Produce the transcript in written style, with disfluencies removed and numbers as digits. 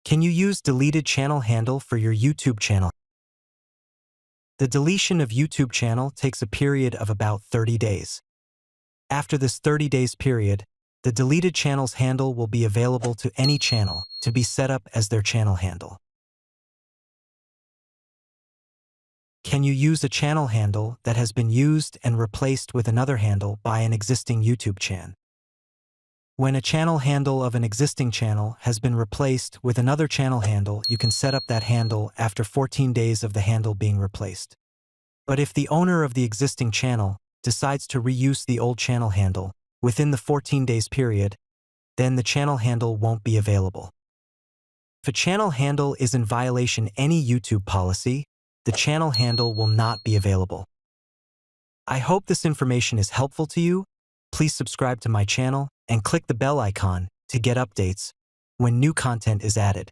Can you use deleted channel handle for your YouTube channel? The deletion of YouTube channel takes a period of about 30 days. After this 30 days period, the deleted channel's handle will be available to any channel to be set up as their channel handle. Can you use a channel handle that has been used and replaced with another handle by an existing YouTube channel? When a channel handle of an existing channel has been replaced with another channel handle, you can set up that handle after 14 days of the handle being replaced. But if the owner of the existing channel decides to reuse the old channel handle within the 14 days period, then the channel handle won't be available. If a channel handle is in violation of any YouTube policy, the channel handle will not be available. I hope this information is helpful to you. Please subscribe to my channel and click the bell icon to get updates when new content is added.